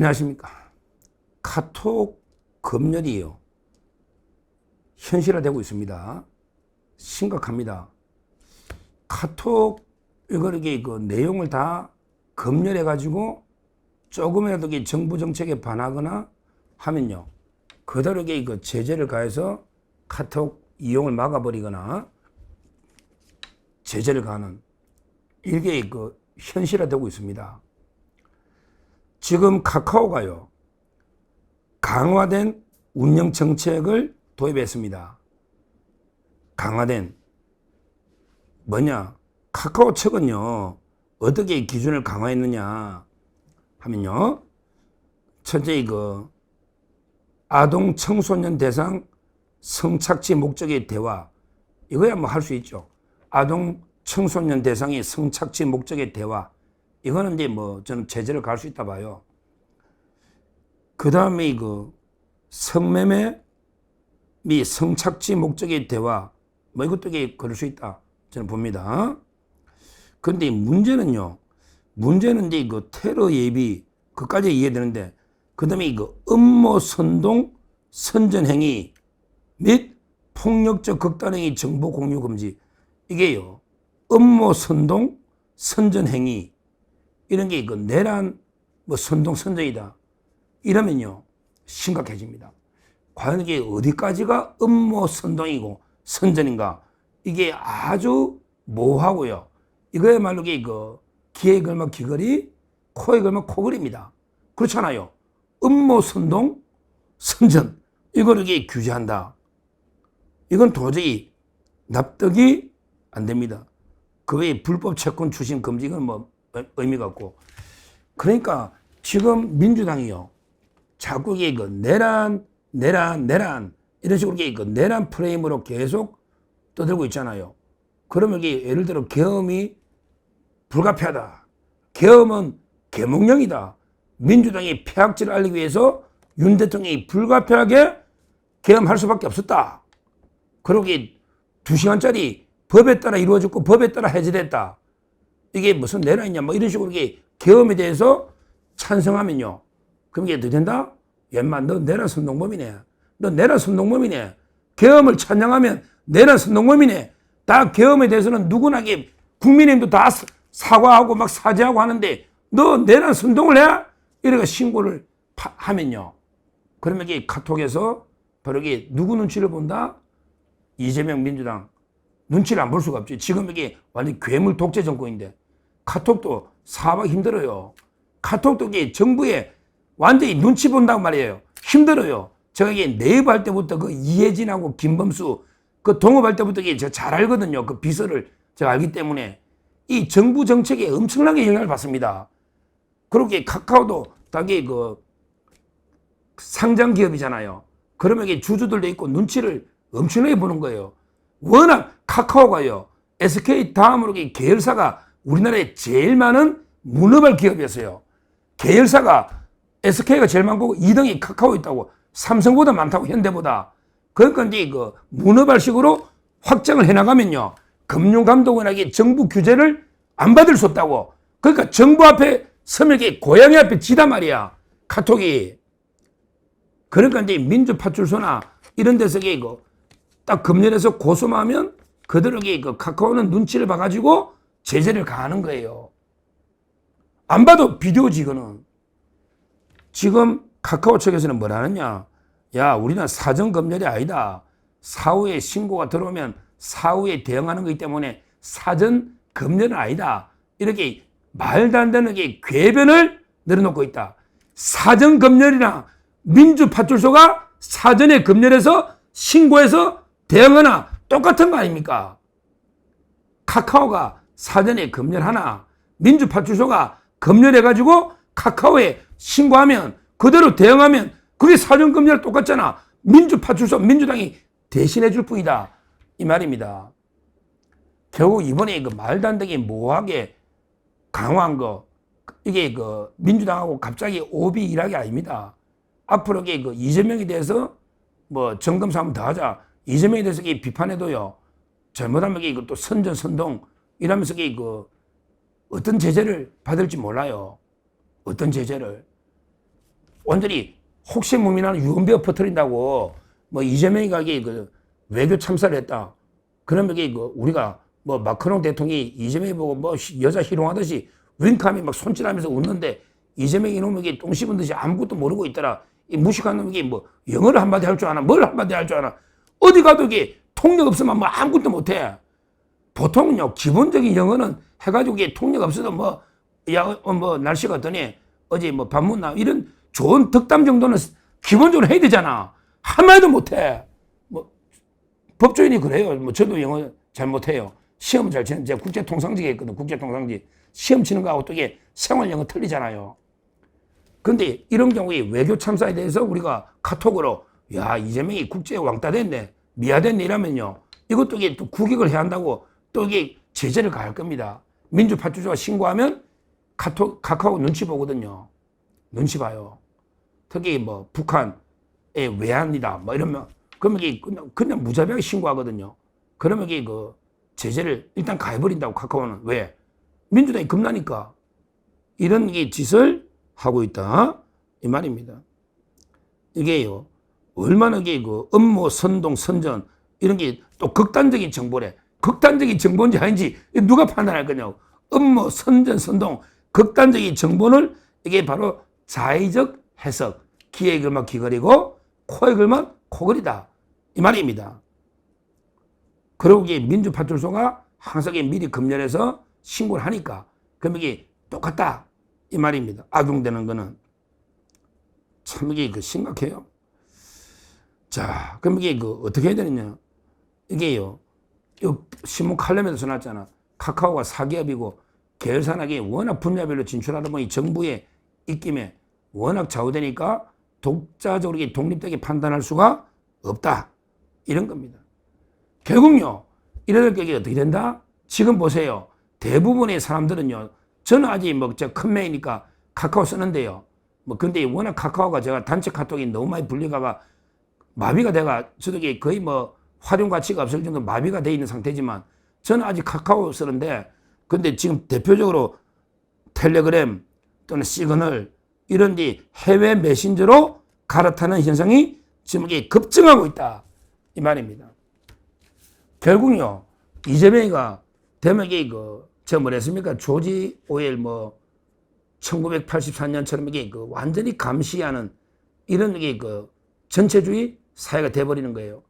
안녕하십니까. 카톡 검열이요. 현실화되고 있습니다. 심각합니다. 카톡 이렇게 그 내용을 다 검열해가지고 조금이라도 정부 정책에 반하거나 하면요, 그대로 그 제재를 가해서 카톡 이용을 막아버리거나 제재를 가하는 이게 그 현실화되고 있습니다. 지금 카카오가요, 강화된 운영 정책을 도입했습니다. 강화된 뭐냐? 카카오 측은요, 어떻게 기준을 강화했느냐 하면요, 첫째 아동 청소년 대상 성착취 목적의 대화, 이거야 뭐 할 수 있죠. 아동 청소년 대상의 성착취 목적의 대화, 이거는 이제 뭐 저는 제재를 가할 수 있다 봐요. 그 다음에 성매매 및 성착취 목적의 대화, 뭐 이것도 그럴 수 있다 저는 봅니다. 그런데 문제는요, 문제는 이제 테러 예비, 그까지 이해되는데, 그 다음에 음모 선동 선전 행위 및 폭력적 극단행위 정보 공유 금지, 이게요, 음모 선동 선전 행위, 이런 게 내란 뭐 선동 선전이다 이러면요 심각해집니다. 과연 이게 어디까지가 음모 선동이고 선전인가, 이게 아주 모호하고요, 이거야말로 귀에 걸면 귀걸이, 코에 걸면 코걸이입니다. 그렇잖아요. 음모 선동 선전, 이거를 규제한다, 이건 도저히 납득이 안 됩니다. 그 외에 불법 채권 추심 금지, 이건 뭐 의미가 없고. 그러니까 지금 민주당이요, 자꾸 내란 이런 식으로 내란 프레임으로 계속 떠들고 있잖아요. 그러면 예를 들어 계엄이 불가피하다, 계엄은 계몽령이다, 민주당이 폐악질을 알리기 위해서 윤 대통령이 불가피하게 계엄할 수밖에 없었다, 그러고 2시간짜리 법에 따라 이루어졌고 법에 따라 해제됐다, 이게 무슨 내란이냐 뭐 이런 식으로 계엄에 대해서 찬성하면요, 그럼 이게 어떻게 된다? 웬만 너 내란 선동범이네, 너 내란 선동범이네, 계엄을 찬양하면 내란 선동범이네, 다 계엄에 대해서는 누구나 국민의힘도 다 사과하고 막 사죄하고 하는데 너 내란 선동을 해? 이렇게 신고를 하면요, 그러면 카톡에서 바로 누구 눈치를 본다? 이재명 민주당 눈치를 안 볼 수가 없지. 지금 완전 괴물 독재 정권인데 카톡도 사업하기 힘들어요. 카톡도 정부에 완전히 눈치 본다고 말이에요. 힘들어요. 제가 네이버 할 때부터 이혜진하고 김범수 동업할 때부터 제가 잘 알거든요. 그 비서를 제가 알기 때문에 이 정부 정책에 엄청나게 영향을 받습니다. 그렇게 카카오도 당연히 상장 기업이잖아요. 그러면 주주들도 있고 눈치를 엄청나게 보는 거예요. 워낙 카카오가요, SK 다음으로 계열사가 우리나라에 제일 많은 문어발 기업이었어요. 계열사가 SK가 제일 많고 2등이 카카오 있다고, 삼성보다 많다고, 현대보다. 그러니까 이제 문어발식으로 확장을 해나가면요, 금융감독원에게 정부 규제를 안 받을 수 없다고. 그러니까 정부 앞에 서면 고양이 앞에 지단 말이야, 카톡이. 그러니까 이제 민주파출소나 이런 데서 딱 검열해서 고소만 하면 그대로 카카오는 눈치를 봐가지고 제재를 가하는 거예요. 안 봐도 비디오지, 이거는. 지금 카카오 측에서는 뭐라 하느냐? 야, 우리는 사전 검열이 아니다. 사후에 신고가 들어오면 사후에 대응하는 거기 때문에 사전 검열은 아니다, 이렇게 말도 안 되는 궤변을 늘어놓고 있다. 사전 검열이나 민주파출소가 사전에 검열해서 신고해서 대응하나 똑같은 거 아닙니까? 카카오가 사전에 검열하나 민주파출소가 검열해가지고 카카오에 신고하면 그대로 대응하면 그게 사전 검열 똑같잖아. 민주파출소, 민주당이 대신해 줄 뿐이다, 이 말입니다. 결국 이번에 말도 안 되게 모호하게 강화한 거, 이게 민주당하고 갑자기 오비 일하기 아닙니다. 앞으로 이재명에 대해서 뭐 점검사 한번 더 하자, 이재명에 대해서 비판해도요, 잘못하면 또 선전 선동 이러면서 어떤 제재를 받을지 몰라요. 어떤 제재를. 완전히 혹시무민한 유언비어 퍼뜨린다고 뭐 이재명이가 이게 그 외교 참사를 했다. 그러면 이게 그 우리가 뭐 마크롱 대통령이 이재명이 보고 뭐 여자 희롱하듯이 윙크하면 막 손질하면서 웃는데 이재명이 이놈에게 똥 씹은 듯이 아무것도 모르고 있더라. 이 무식한 놈에게 뭐 영어를 한마디 할 줄 아나 뭘 한마디 할 줄 아나 어디 가도 이게 통역 없으면 뭐 아무것도 못해. 보통은요 기본적인 영어는 해가지고 이게 통역 없어도 뭐 날씨가 어떠니 어제 뭐 밥 먹나 이런 좋은 덕담 정도는 기본적으로 해야 되잖아. 한마디도 못해. 뭐 법조인이 그래요. 뭐 저도 영어 잘 못해요. 시험 잘 치는 제가 국제통상직에 있거든. 국제통상직 시험 치는 거하고 또 이게 생활 영어 틀리잖아요. 근데 이런 경우에 외교 참사에 대해서 우리가 카톡으로 야 이재명이 국제 왕따 됐네 미화됐네 이러면요 이것도 이게 또 국익을 해야 한다고 또 이게 제재를 가할 겁니다. 민주파출소가 신고하면 카카오 눈치 보거든요. 눈치 봐요. 특히 뭐 북한의 외환이다 뭐 이러면 그러면 이게 그냥 무자비하게 신고하거든요. 그러면 이게 그 제재를 일단 가해버린다고 카카오는. 왜? 민주당이 겁나니까. 이런 이 짓을 하고 있다 이 말입니다. 이게요 얼마나 이게 그 음모 선동 선전 이런 게 또 극단적인 정보래. 극단적인 정보인지 아닌지 누가 판단할 거냐고. 음모 선전 선동 극단적인 정보를 이게 바로 자의적 해석. 귀에 글만 귀걸이고 코에 글만 코걸이다 이 말입니다. 그리고 이게 민주파출소가 항상 미리 검열해서 신고를 하니까 그럼 이게 똑같다 이 말입니다. 악용되는 거는 참 이게 그 심각해요. 자, 그럼 이게 그 어떻게 해야 되느냐? 이게요, 이 신문 칼럼에도 써놨잖아. 카카오가 사기업이고 계열사나게 워낙 분야별로 진출하다 보니 정부의 입김에 워낙 좌우되니까 독자적으로 독립되게 판단할 수가 없다 이런 겁니다. 결국요, 이럴 게 어떻게 된다? 지금 보세요. 대부분의 사람들은요, 저는 아직 뭐 큰 매니까 카카오 쓰는데요. 뭐 근데 워낙 카카오가 제가 단체 카톡이 너무 많이 불리가가 마비가 돼가 저도 거의 뭐 활용 가치가 없을 정도 마비가 돼 있는 상태지만 저는 아직 카카오 쓰는데 근데 지금 대표적으로 텔레그램 또는 시그널 이런 데 해외 메신저로 갈아타는 현상이 지금 이게 급증하고 있다 이 말입니다. 결국요 이재명이가 되면 이게 제가 뭐랬습니까? 조지 오웰 뭐 1984년처럼 이게 완전히 감시하는 이런 게 전체주의 사회가 돼버리는 거예요.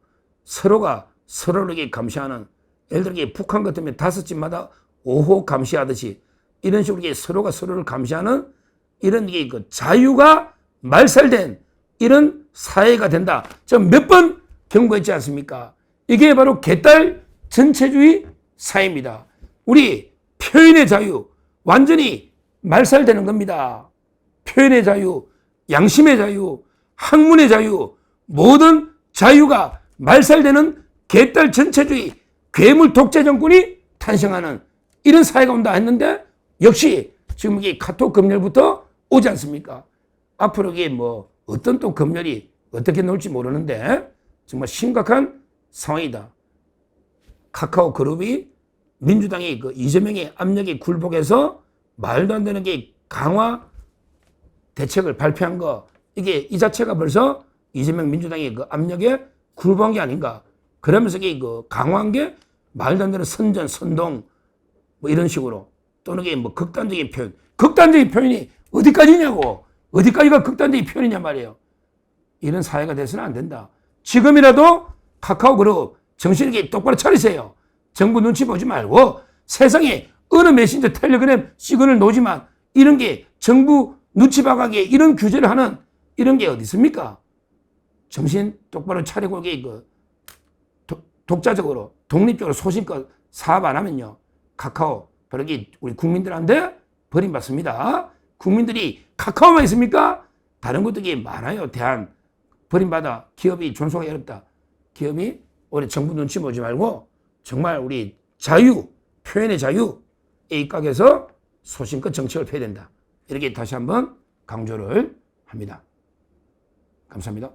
서로가 서로를 감시하는 예를 들어 북한 같으면 5집마다 5호 감시하듯이 이런 식으로 서로가 서로를 감시하는 이런 게 자유가 말살된 이런 사회가 된다. 제가 몇 번 경고했지 않습니까? 이게 바로 개딸 전체주의 사회입니다. 우리 표현의 자유 완전히 말살되는 겁니다. 표현의 자유, 양심의 자유, 학문의 자유, 모든 자유가 말살되는 개딸 전체주의, 괴물 독재 정권이 탄생하는 이런 사회가 온다 했는데 역시 지금 이게 카톡 검열부터 오지 않습니까? 앞으로 이게 뭐 어떤 또 검열이 어떻게 나올지 모르는데 정말 심각한 상황이다. 카카오 그룹이 민주당의 이재명의 압력에 굴복해서 말도 안 되는 게 강화 대책을 발표한 거 이게 이 자체가 벌써 이재명 민주당의 압력에 굴복한 게 아닌가. 그러면서 이게 강화한 게 말도 안 되는 선전, 선동 뭐 이런 식으로 또는 이게 뭐 극단적인 표현. 극단적인 표현이 어디까지냐고. 어디까지가 극단적인 표현이냐 말이에요. 이런 사회가 돼서는 안 된다. 지금이라도 카카오 그룹 정신있게 똑바로 차리세요. 정부 눈치 보지 말고 세상에 어느 메신저 텔레그램 시그널 놓지만 이런 게 정부 눈치 봐가게 이런 규제를 하는 이런 게 어디 있습니까? 정신 똑바로 차리고 이게 독자적으로 독립적으로 소신껏 사업 안 하면요 카카오 바로 우리 국민들한테 버림받습니다. 국민들이 카카오만 있습니까? 다른 것들이 많아요. 대한 버림받아 기업이 존속하기 어렵다. 기업이 우리 정부 눈치 보지 말고 정말 우리 자유, 표현의 자유에 입각해서 소신껏 정책을 펴야 된다. 이렇게 다시 한번 강조를 합니다. 감사합니다.